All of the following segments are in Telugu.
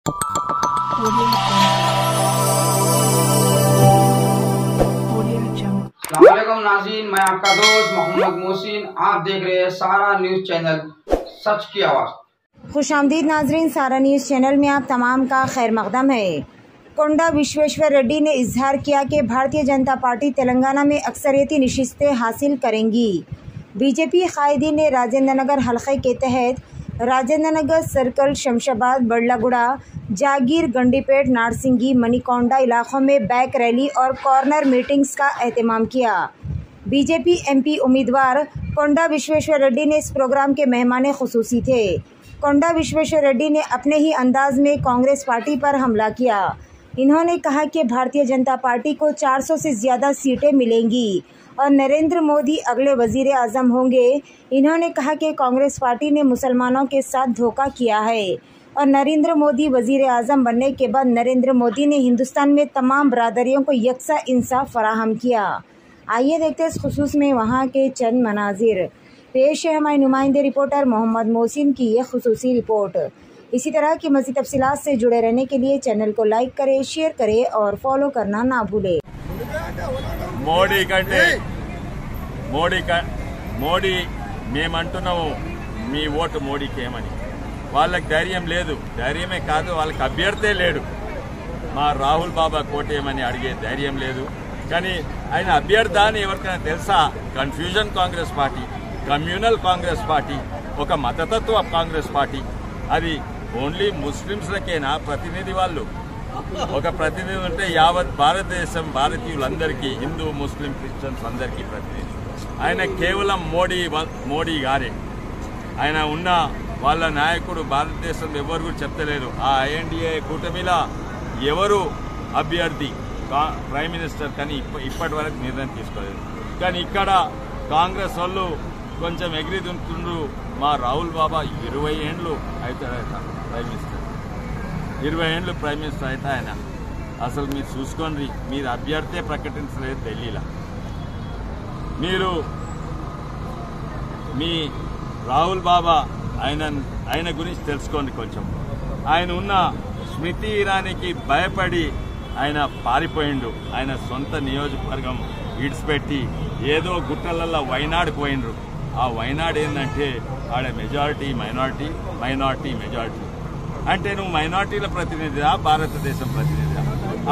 अस्सलामुअलैकुम नाज़रीन, मैं आपका दोस्त मोहम्मद मोहसिन। आप देख रहे हैं सारा न्यूज़ चैनल, सच की आवाज़। खुशामदीद नाजरीन, सारा न्यूज़ चैनल में आप तमाम का खैर मकदम है। कोंडा विश्वेश्वर रेड्डी ने इजहार किया कि भारतीय जनता पार्टी तेलंगाना में अक्सरियती नशिस्तें हासिल करेंगी। बीजेपी कायदीन ने राजेंद्र नगर हल्के के तहत राजेंद्र नगर सर्कल, शमशाबाद, बड़लागुड़ा, जागीर, गंडीपेट, नारसिंगी, मनीकोंडा इलाकों में बाइक रैली और कॉर्नर मीटिंग्स का एहतमाम किया। बीजेपी एमपी उम्मीदवार कोंडा विश्वेश्वर रेड्डी ने इस प्रोग्राम के मेहमान खुसूसी थे। कोंडा विश्वेश्वर रेड्डी ने अपने ही अंदाज में कांग्रेस पार्टी पर हमला किया। इन्होंने कहा कि भारतीय जनता पार्टी को 400 से ज़्यादा सीटें मिलेंगी और नरेंद्र मोदी अगले वज़ीर आज़म होंगे। इन्होंने कहा कि कांग्रेस पार्टी ने मुसलमानों के साथ धोखा किया है और नरेंद्र मोदी वज़ीर आज़म बनने के बाद नरेंद्र मोदी ने हिंदुस्तान में तमाम बरादरियों को यकसा इंसाफ फराहम किया। आइए देखते हैं इस खुसूस में वहाँ के चंद मनाजिर। पेश है हमारे नुमाइंदे रिपोर्टर मोहम्मद मोहसिन की यह खुसूसी रिपोर्ट। इसी तरह की मज़ीद तफसीलात से जुड़े रहने के लिए चैनल को लाइक करें, शेयर करें और फॉलो करना ना भूलें। మోడీ కంటే మోడీ మేమంటున్నాము మీ ఓటు మోడీకి ఏమని. వాళ్ళకి ధైర్యం లేదు, ధైర్యమే కాదు వాళ్ళకి అభ్యర్థే లేడు. మా రాహుల్ బాబా కోటేమని అడిగే ధైర్యం లేదు. కానీ ఆయన అభ్యర్థి అని ఎవరికైనా తెలుసా? Confusion Congress party, communal Congress party, ఒక మతతత్వ కాంగ్రెస్ పార్టీ. అది ఓన్లీ ముస్లిమ్స్లకేనా ప్రతినిధి? వాళ్ళు ఒక ప్రతినిధి ఉంటే యావత్ భారతదేశం భారతీయులందరికీ, హిందూ ముస్లిం క్రిస్టియన్స్ అందరికీ ప్రతినిధి. ఆయన కేవలం మోడీ గారే. ఆయన ఉన్న వాళ్ళ నాయకుడు భారతదేశం ఎవరు కూడా చెప్తలేరు. ఆ ఐఎన్డీఏ కూటమిలా ఎవరు అభ్యర్థి ప్రైమ్ మినిస్టర్ కానీ ఇప్పటి వరకు నిర్ణయం తీసుకోలేదు. కానీ ఇక్కడ కాంగ్రెస్ వాళ్ళు కొంచెం ఎగిరిదుంటుండ్రు. మా రాహుల్ బాబా 20 ఏండ్లు అవుతాడట ప్రైమ్ మినిస్టర్, 20 ఏండ్లు ప్రైమ్ మినిస్టర్ అయితే ఆయన. అసలు మీరు చూసుకోండి, మీరు అభ్యర్థే ప్రకటించలేదు ఢిల్లీలో. మీరు మీ రాహుల్ బాబా ఆయన గురించి తెలుసుకోండి కొంచెం. ఆయన ఉన్న స్మృతి ఇరానీకి భయపడి ఆయన పారిపోయిండు. ఆయన సొంత నియోజకవర్గం విడిచిపెట్టి ఏదో గుట్టలల్లో వైనాడుకు పోయిండ్రు. ఆ వైనాడు ఏంటంటే ఆడ మెజారిటీ మైనారిటీ మెజారిటీ. అంటే నువ్వు మైనారిటీల ప్రతినిధిగా భారతదేశం ప్రతినిధిగా?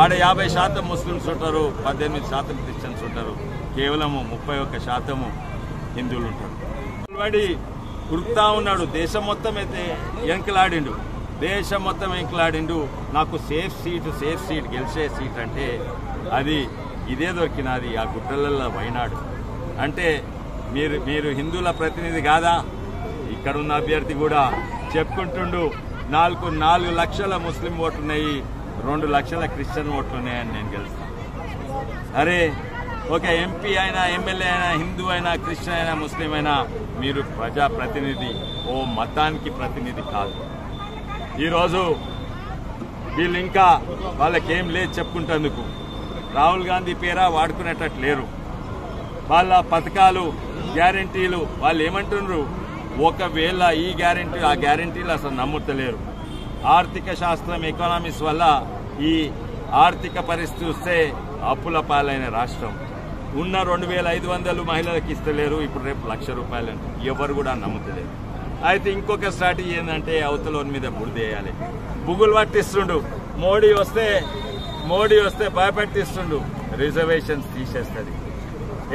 ఆడ 50% ముస్లిమ్స్ ఉంటారు, 18% క్రిస్టియన్స్ ఉంటారు, కేవలం 31% హిందువులు ఉంటారు. వాడి కుర్తా ఉన్నాడు. దేశం మొత్తం అయితే ఎంకలాడిండు, దేశం మొత్తం ఎంకలాడిండు. నాకు సేఫ్ సీట్ గెలిచే సీట్ అంటే అది ఇదే దొరికినది, ఆ గుట్టలల్లో వైనాడు. అంటే మీరు హిందువుల ప్రతినిధి కాదా? ఇక్కడున్న అభ్యర్థి కూడా చెప్పుకుంటుండు 4 లక్షల ముస్లిం ఓట్లున్నాయి, 2 లక్షల క్రిస్టియన్ ఓట్లున్నాయని నేను గెలుస్తాను. అరే, ఒక ఎంపీ అయినా, ఎమ్మెల్యే అయినా, హిందూ అయినా, క్రిస్టియన్ అయినా, ముస్లిం అయినా మీరు ప్రజాప్రతినిధి, ఓ మతానికి ప్రతినిధి కాదు. ఈరోజు వీళ్ళు ఇంకా వాళ్ళకేం లేదు చెప్పుకుంటేందుకు. రాహుల్ గాంధీ పేరా వాడుకునేటట్టు లేరు. వాళ్ళ పథకాలు, గ్యారంటీలు వాళ్ళు ఏమంటున్నారు? ఒకవేళ ఈ గ్యారంటీ ఆ గ్యారంటీలు అసలు నమ్ముతలేరు. ఆర్థిక శాస్త్రం, ఎకనామిక్స్ వల్ల ఈ ఆర్థిక పరిస్థితి వస్తే అప్పుల పాలైన రాష్ట్రం. ఉన్న 2500 మహిళలకు ఇస్తలేరు, ఇప్పుడు రేపు 1,00,000 రూపాయలు అంటే ఎవరు కూడా నమ్ముతలేరు. అయితే ఇంకొక స్ట్రాటజీ ఏంటంటే అవతలోని మీద బుడిదేయాలి, బుగులు పట్టిస్తుండు. మోడీ వస్తే భయపెట్టిస్తుండు. రిజర్వేషన్స్ తీసేస్తుంది.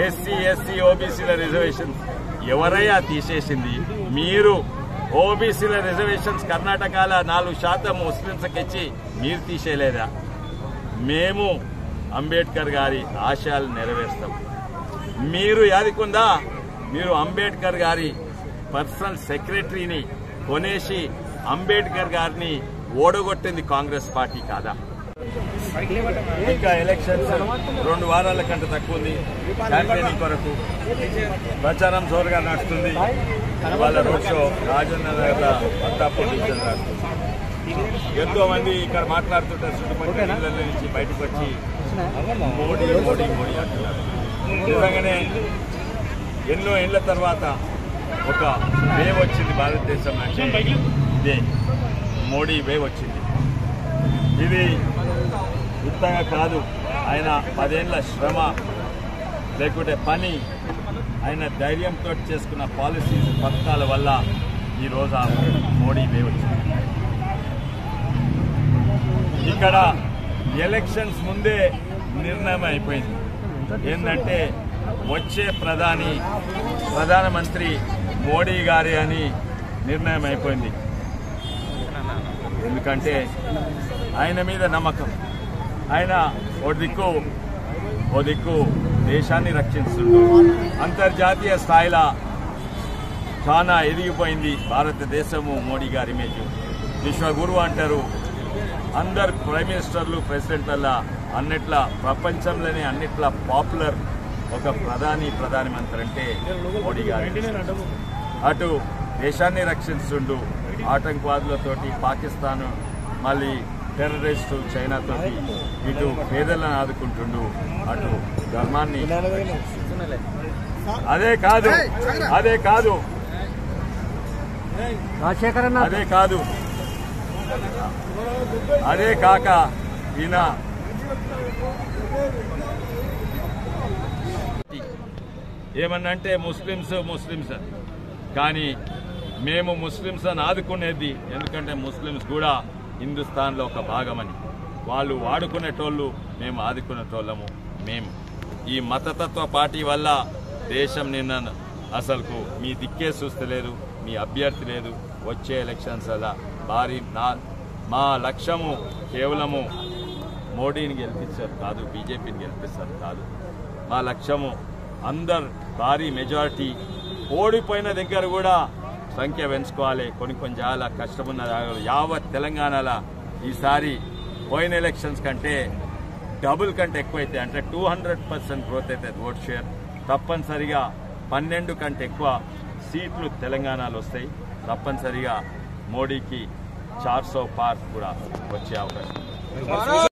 ఎస్సీ ఓబీసీల రిజర్వేషన్స్ ఎవరయ్యా తీసేసింది? మీరు ఓబీసీల రిజర్వేషన్స్ కర్ణాటకలో 4% ముస్లింస్కి ఇచ్చి మీరు తీసేయలేదా? మేము అంబేద్కర్ గారి ఆశయాలు నెరవేర్స్తాం. మీరు యాదికుందా? మీరు అంబేద్కర్ గారి పర్సనల్ సెక్రటరీని కొనేసి అంబేద్కర్ గారిని ఓడగొట్టింది కాంగ్రెస్ పార్టీ కాదా? ఇంకా ఎలక్షన్స్ 2 వారాల కంటే తక్కువ ఉంది. క్యాంపెయినింగ్ కొరకు ప్రచారం జోరుగా నడుస్తుంది. వాళ్ళ road show Rajendranagar Attapur division నడుస్తుంది. ఎంతో మంది ఇక్కడ మాట్లాడుతుంటారు. చుట్టుపక్కల ఇళ్ల నుంచి బయటకు వచ్చి మోడీ అంటున్నారు. నిజంగానే ఎన్నో ఏళ్ల తర్వాత ఒక వేవ్ వచ్చింది భారతదేశంలో. ఇదే మోడీ వేవ్ వచ్చింది. ఇది ఉత్తగా కాదు, ఆయన 10 ఏళ్ల శ్రమ లేకుంటే పని, ఆయన ధైర్యంతో చేసుకున్న పాలసీస్ పథకాల వల్ల ఈరోజు మోడీ వచ్చింది. ఇక్కడ ఎలక్షన్స్ ముందే నిర్ణయం అయిపోయింది ఏంటంటే వచ్చే ప్రధానమంత్రి మోడీ గారి అని నిర్ణయం అయిపోయింది. ఎందుకంటే ఆయన మీద నమ్మకం. ఆయన ఓ దిక్కు దేశాన్ని రక్షిస్తుండు. అంతర్జాతీయ స్థాయిలో చాలా ఎదిగిపోయింది భారతదేశము. మోడీ గారి ఇమేజ్ విశ్వగురు అంటారు. అందరు ప్రైమ్ మినిస్టర్లు ప్రెసిడెంట్ల అన్నిట్లా ప్రపంచంలోనే అన్నిట్లా పాపులర్ ఒక ప్రధానమంత్రి అంటే మోడీ గారు. అటు దేశాన్ని రక్షిస్తుండు, ఆటంకవాదులతోటి పాకిస్తాన్, మళ్ళీ టెర్రరిస్టు చైనాతోటి, ఇటు పేదలను ఆదుకుంటుండు, అటు ధర్మాన్ని. అదే కాక ఈయన ఏమన్నంటే ముస్లిమ్స్ కానీ మేము ముస్లిమ్స్ అని ఆదుకునేది. ఎందుకంటే ముస్లిమ్స్ కూడా హిందుస్థాన్లో ఒక భాగమని. వాళ్ళు వాడుకునేటోళ్ళు, మేము ఆదుకునేటోళ్ళము. మేము ఈ మతతత్వ పార్టీ వల్ల దేశం నిన్న అసలుకు మీ దిక్కే చూస్తలేదు, మీ అభ్యర్థి లేదు. వచ్చే ఎలక్షన్స్ అలా మా లక్ష్యము కేవలము మోడీని గెలిపించారు కాదు, బీజేపీని గెలిపిస్తారు కాదు. మా లక్ష్యము అందరు భారీ మెజారిటీ, ఓడిపోయిన దగ్గర కూడా సంఖ్య పెంచుకోవాలి. కొన్ని చాలా కష్టమున్న యావత్ తెలంగాణలో ఈసారి పోయిన ఎలక్షన్స్ కంటే డబుల్ కంటే ఎక్కువైతే, అంటే 200% గ్రోత్ అవుతుంది ఓట్ షేర్. తప్పనిసరిగా 12 కంటే ఎక్కువ సీట్లు తెలంగాణలో వస్తాయి. తప్పనిసరిగా మోడీకి 400 పార్ కూడా వచ్చే అవకాశం.